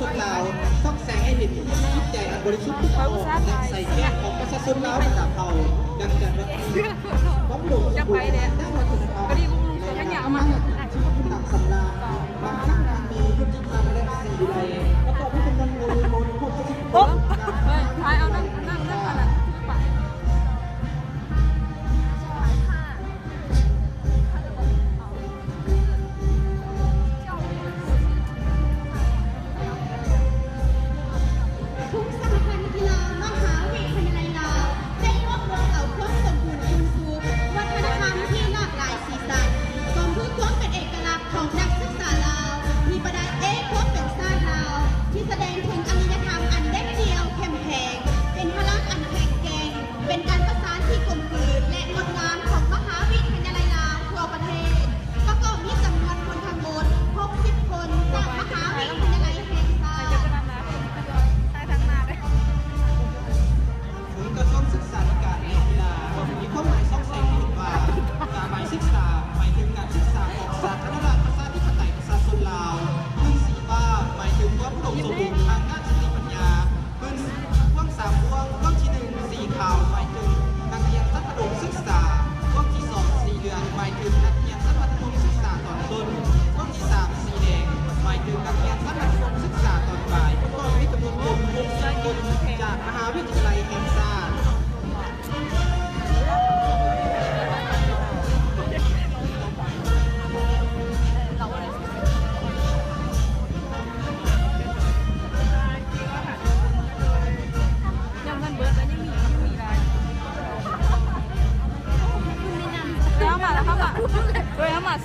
ชนลาวต้องแสงให้เห็นจิตใจอันบริสุทธิ์ที่โอ้และใส่แก้ของประชาชนลาวระดับเผ่าดังจันทร์วัดหลวงจะไปเนี่ยได้วัฒนธรรมและอยากมาชีวิตผู้หนักสำราญบางครั้งการมียุติธรรมและสิ่งใดประกอบด้วยจำนวนโมนพวกที่โอ้ท้ายเอานั่งอะไรไป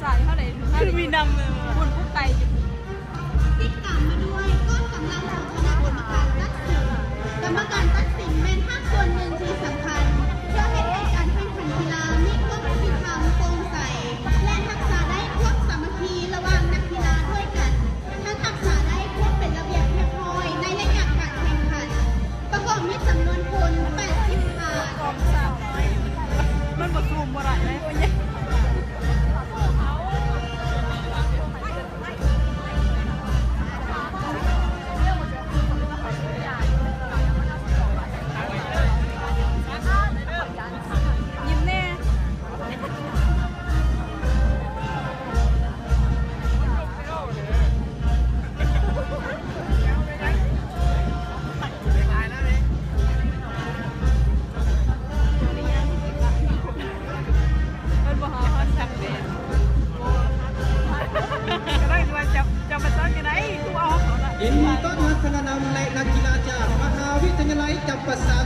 ใส่เท่าไหร่คือมีนำเลยคุณผู้ไกลติดตามมาด้วยก้อนกำลังของคณะกรรมการตัดสินเป็นภาคส่วนหนึ่งที่สำคัญเพื่อให้การแข่งขันกีฬามีความยุติธรรมโปร่งใสและทักษะได้ความสามัคคีระหว่างนักกีฬาด้วยกันทั้งทักษะได้ความเป็นระเบียบเรียบร้อยในระยะการแข่งขันประกอบด้วยจำนวนคน80 ถาดมันบดรูมบดอะไรไหมยินดีต้อนรับคณะนำและนักกีฬาจากมหาวิทยาลัยจำปาสัก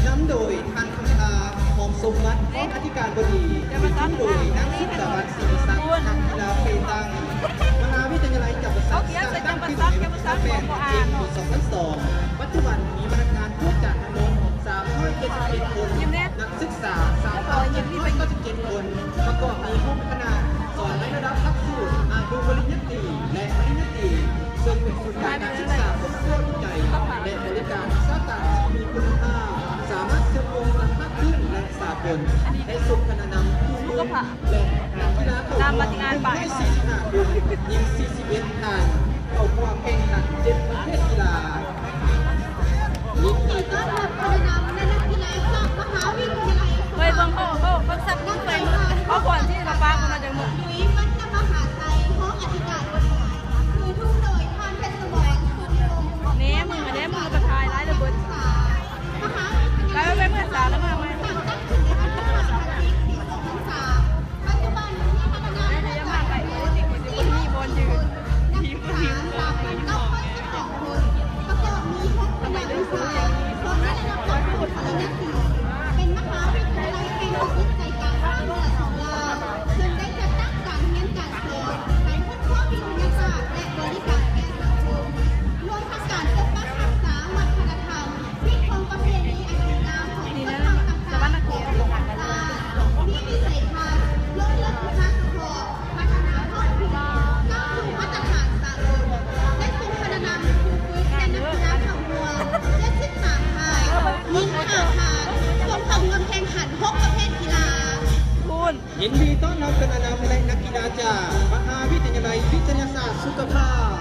นำโดยท่านคณาหอมสมบัติอธิการบดีนำโดยนักศึกษาบัตรศิริศักดิ์นักกีฬาเปตังมหาวิทยาลัยจำปาสักตั้งขึ้นในปี2002ปัจจุบันมีพนักงานผู้จัดทั้งหมด377 คนนักศึกษา3,797 คนประกอบมีผู้คณะสอนในระดับหลักสูตรอายุปริญญาตรีและปริญญาตรีซึ่งเป็นศูนย์การศึกษาค้นคว้าวิจัยและบริการสร้างการมีคุณภาพสามารถเชื่อมโยงกันมากขึ้นและสากลได้สุขขณะนำผู้ร่วมและนักกีฬาเข้าร่วมได้45 คนยิง41 ทางเข้าความแข่งขัน7 ประเภทกีฬายินดีต้อนรับคณะนำและนักกีฬาจากมหาวิทยาลัยไปบังโอ้สักนิดไปเพราะก่อนที่เราป้ามาจากมุกยุ้ยมันจะมหาไทยห้องอธิการบดีคือทุ่งโดยท่านเพชรสมรสุนทรเนี้ยมือประทายร้ายระเบิดมหาแล้วไม่เมื่อสาวแล้วมาไหมตั้งขึ้นในปี2003ปัจจุบันมีพนักงานผู้จัดการมีบอลยืนนักศึกษา3,912 คนประกอบมีทั้งคณะวิชาสอนและระดับปริญญาตรีเป็นมหาวิทยาลัยแห่งจิตใจกลางภาคเหนือของลาวซึ่งได้จัดตั้งการเรียนการสอนการค้นคว้าวิทยาศาสตร์และบริการแก่สังคมรวมทั้งการปกปักรักษาวัฒนธรรมที่คงประเพณีอันดีงามของชนเผ่าต่างๆของประเทศลาวที่มีวิสัยทัศน์ลดเลือนคุณภาพพัฒนาครอบครัวก้าวสู่มาตรฐานสากลและส่งพลังงานผู้ฝึกและนักกีฬาทั้งมวลและ13 ทายยิง5 ทางส่งเข้าร่วมแข่งขัน6 ประเภทกีฬายินดีต้อนรับคณะนำและนักกีฬาจากมหาวิทยาลัยวิทยาศาสตร์สุขภาพ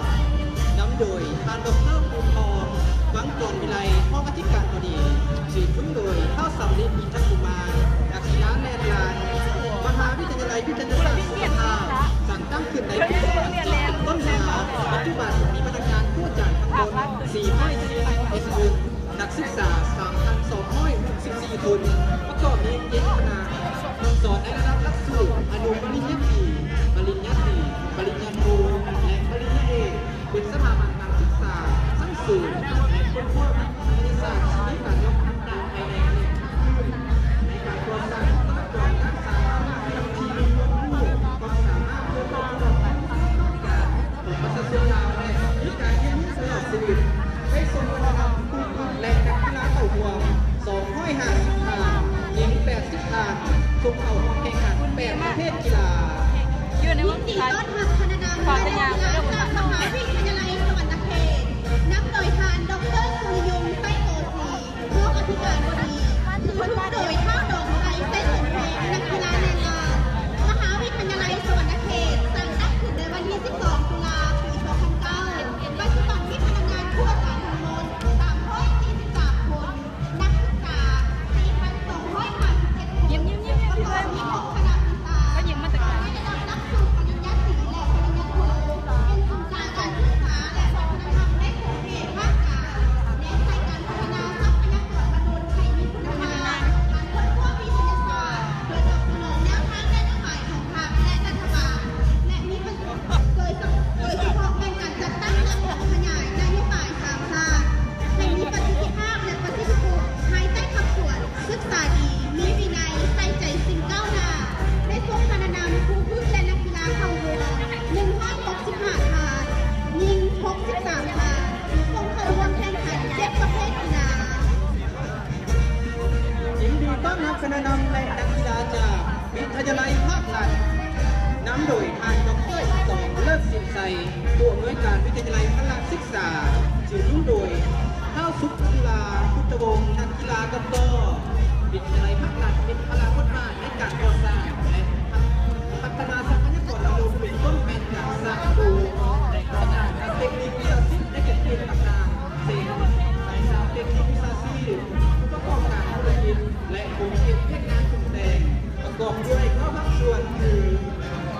นำโดย ท่านดร.ภูมิทองวังกรวิไลห้องอธิการบดีสืบทุ่งโดยข้าวสำลีอินทกุมารนักศิลาแลนลานมหาวิทยาลัยวิทยาศาสตร์สุขภาพสั่งตั้งขึ้นในปี2010ต้นมาปัจจุบันมีพนักงานผู้จัดทั้งหมด440นักศึกษา 3,264 คนประกอบด้วย7คณะสอนในระดับหลักสูตรอนุปริญญาตรีปริญญาตรีปริญญาโทและปริญญาเอกเป็นสถาบันการศึกษาชั้นสูงและค้นคว้าวิทยาศาสตร์ชีวิตการยกทัพดาวภายในในการก่อสร้างตลาดการรักษาทีมผู้ความสามารถเพื่อความปลอดภัยของประชาชนลาวและมีการเรียนรู้ตลอดชีวิตให้ส่งพลังผู้และนักกีฬาเต่าหัว250 ทางยิง80 ทางส่งเข้าแข่งขัน8ประเภทกีฬาอยู่ในว ยิ ง นดี การ ต้อนรับคณะนำ ขอแต่ยาง จาก เรื่องภาษา มหาวิทยาลัยสวรรณเขตนำโดยทานดร.สุริยงไส้โตศรีผู้อธิการบดีถือทุกโดยข้าวดอกไทยเส้นสุนเพลนักกีฬาแรงงานมหาวิทยาลัยสวรรณเขตสั่งตั้งขึ้นในวันที่ 12 ตุลาปี 2009 ปัจจุบันมีพนักงานผู้จัดทั้งหมด343 คนนักศึกษา 4,287 คน ยิ้มยิ้มยิ้ม ประ พี่ ก เล อบ ย มี6คณะศึกษา ก็ยิ้มมาจากไหน ในระดับหลักสูตรปริญญาตรีและปริญญาโทเป็นทุนการศึกษาและวัฒนธรรมในกรุงเทพภาคกลางเน้นในการพัฒนาทรัพยากรมนุษย์ให้มีคุณภาพการค้นคว้าวิทยาศาสตร์เพื่อตอบสนองแนวทางและนโยบายของพรรคและรัฐบาลและมีประโยชน์โดยเฉพาะในการจัดตั้งระบบขยายนโยบายสามภาคให้มีประสิทธิภาพและประสิทธิผลภายใต้คำขวัญศึกษาดีมีวินัยใส่ใจสิ่งก้าวหน้าในส่วนพนานามครูฝึกและนักกีฬาเข้าร่วม165 ทานยิง63 ทานส่งเข้าร่วมแข่งขัน7ประเภทกีฬา ยินดีต้อนรับคณะนำและนักกีฬาจากวิทยาลัยภาครัฐนำโดยทางดร.สองเลิศสินไซผู้อำนวยการวิทยาลัยพละศึกษาสืบรุ่งโดยข้าวสุขกีฬาพุทธวงศ์นักกีฬากับต่อวิทยาลัยภาครัฐเป็นพลาพุทธาในการก่อสร้างและพัฒนาทรัพยากรมนุษย์เป็นต้นแบบการสร้างครูในการทางเทคนิควิทยาศิลป์และเกษตรต่างๆเช่นสายสาวเทคนิควิชาชีพผู้ประกอบการธุรกิจและกลุ่มเก็บเพชรงานกลุ่มแดงประกอบด้วยข้อภาคส่วนคือ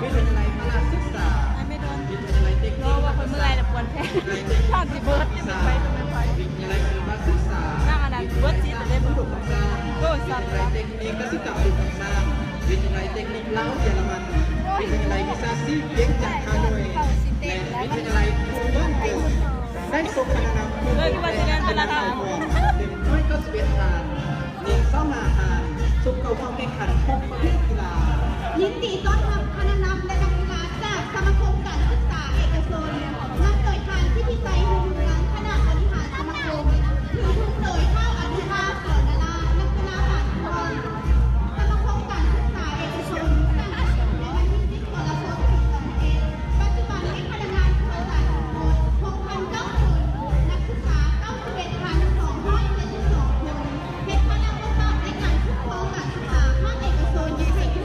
วิทยาลัยพละศึกษา ไม่โดน วิทยาลัยเทคนิ รอ ค ว่าคนเมื่อยแต่ปวดแท้ข้างสิเบิร์ดยังไปตรงนั้นไป วิทยาลัยศิลปศึกษา นั่งอันนั้นเบิร์ดจีแต่ได้บุ วิ ก ทยาลัย โดนสัตว์ เทคนิคกสิกรรมอุตสาหกรรมวิทยาลัยเทคนิคลาวเยอรมันวิทยาลัยวิชาชีพเพียงจากฮานอยและวิทยาลัยกรุงบ้านเกิดได้ส่งคณะนำผู้เป็นด้วยก็11 ทานยิง25 ทานส่งเข้าร่วมแข่งขัน6ประเภทกีฬา ยินดีต้อนรับคณะนำและนักกีฬาจากสมาคมการศึกษาเอกชนนำโดยทานที่พิจัยหุ่นยนต์คณะบริหารสมาคมถือทุนโดยข้าวอนุภาพสอนดารานักกีฬาผ่านทองสมาคมการศึกษาเอกชนตั้งขึ้นในวันที่10 กรกฎาคม 2021ปัจจุบันมีพนักงานผู้จัดทั้งหมด 6,009 คนนักศึกษา 91,272 คนเป็นพลังประกอบในการคุ้มครองการศึกษาภาคเอกชน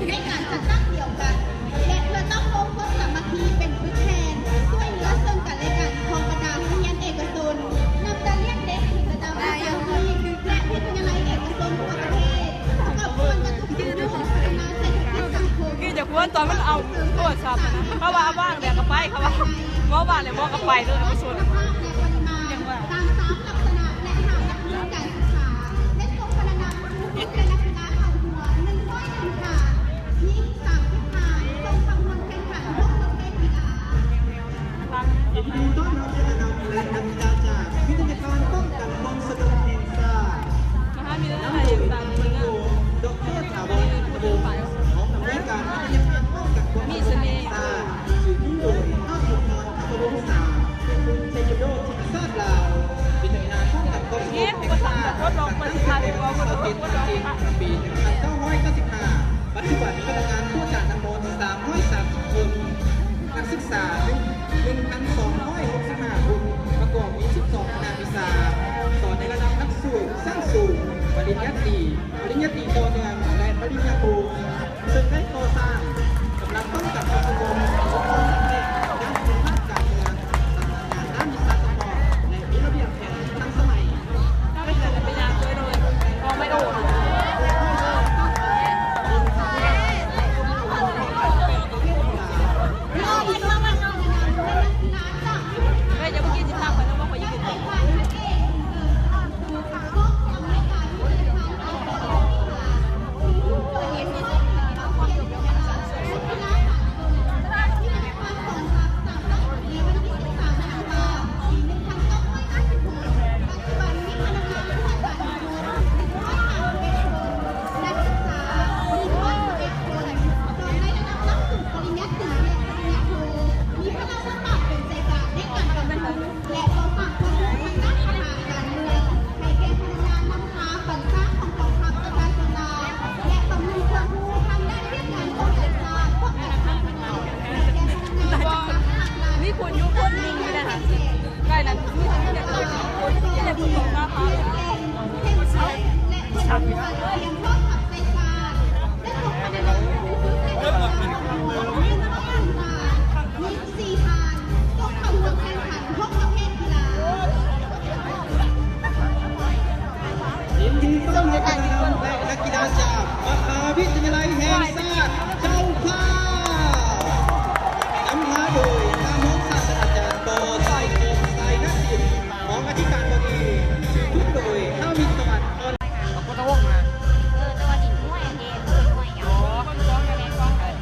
ในการจัดตั้งเดียวกัน และเพื่อต้องพบความสามัคคีเป็นผู้แทนช่วยเหลือซึ่งกันและกันของบรรดาโรงเรียนเอกชนนำการเรียนเด็กถึงระดับวิชาชีพและวิทยาลัยเอกชนทั่วประเทศกับควรกระทบสู่เรื่องพัฒนาเศรษฐกิจสังคม คือจะควรตอนมันเอาโทรศัพท์นะเขาว่าบ้างเดี๋ยวก็ไปเขาว่าหมอบ้านเลยหมอก็ไปเลยไม่สน คุณภาพและปริมาณตามสามลักษณะและหาหลักเกณฑ์การศึกษาและส่งพนักงานผู้ฝึกและนักกีฬาเข้าหัว101 ค่ะยิง30 ค่ะส่งคำนวณแข่งขัน6ประเภทกีฬา ยินดีต้อนรับคณะนำและนักกีฬาจากวิทยาการป้องกันความสะดวกแห่งชาติ มหาวิทยา น้ำ ลัย โดย ต่าง ทาง ๆ ค นี่ ณะ นะ ดร.ถาวรทวงของอำนวยการวิทยาการป้องกันความสะดวกแห่งชาติสืบโดยข้าวสุนทรทวงศาเป็นคุณชัยโยธินชาติลาววิทยาการป้องกันความสะดวกแห่งชาติปี1995ปัจจุบันมีพนักงานผู้จัดทั้งหมด330 คนนักศึกษา 1,265 คนประกอบมี12 คณะวิชาสอนในระดับหลักสูตรสั้นสูงปริญญาตรีต่อเนื่องและปริญญาโทซึ่งได้ก่อสร้างกำลังป้องกันความสงบของคนและด้านคุณภาพการเมืองทำงานด้านวิชาการ ดีเก่งเข้มใสและคนทำงานด้วยยังชอบขับใจกลางและถูกคะแนนมี4ทานต้องเข้าร่วมแข่งขันทุกประเภทกีฬา ยินดีต้อนรับนักกีฬาจากมหาวิทยาลัยแห่งชาติเจ้าภาพนำพาโดยนายกศาสตราจารย์ปอไซคมไซนศิลป์ของอธิการบดีทุกโดยข้าวิศวรรษออน พุทธวงศ์นะ ตัวดินห้วยเกมห้วยหยองแดงกองเลย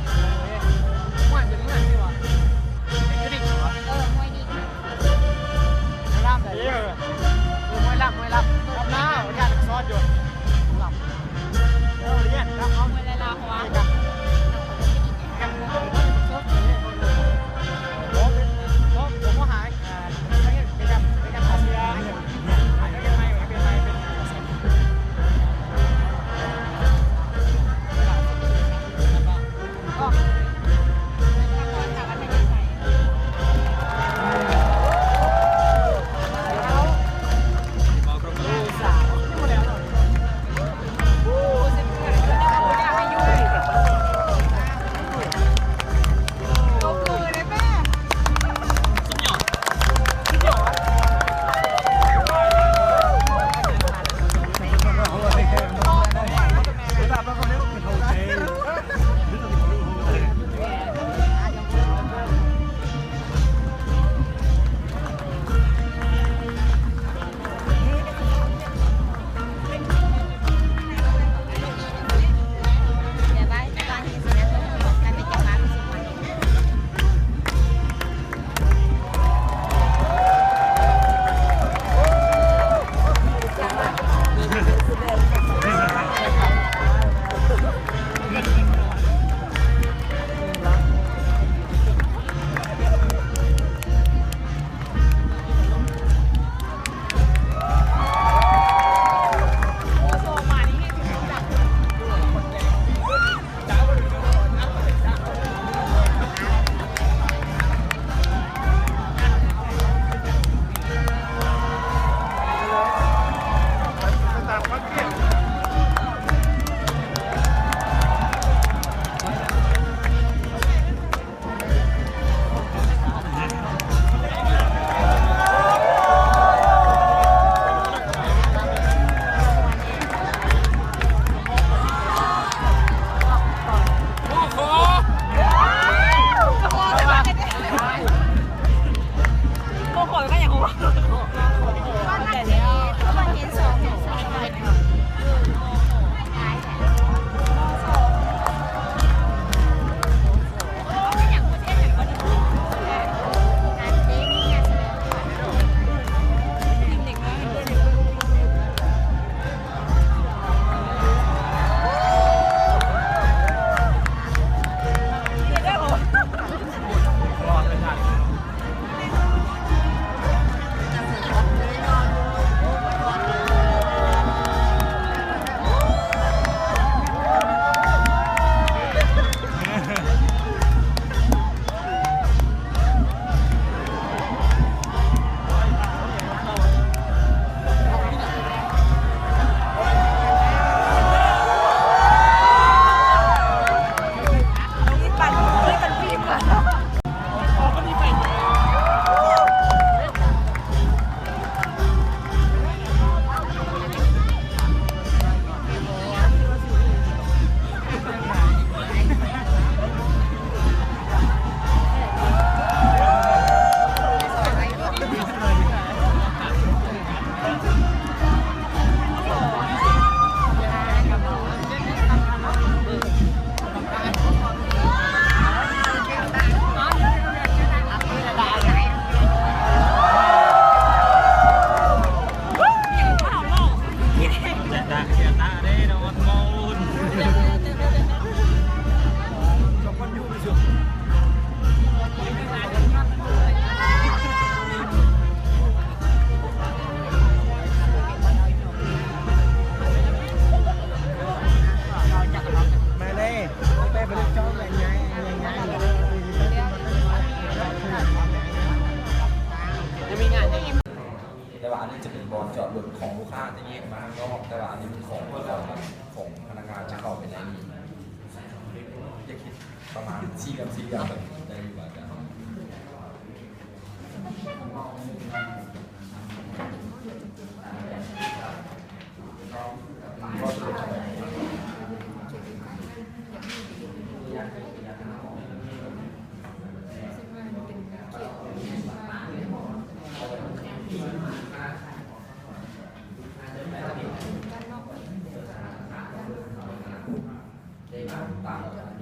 อันนี้จะเป็นบอลจอดรถของลูกค้าที่นี่มาข้างนอกแต่ว่าอันนี้เป็นของพนักงานจะเข้าไปในนี้จะคิดประมาณ4 กับ 4อย่างแบบได้อยู่อาจารย์ต่าง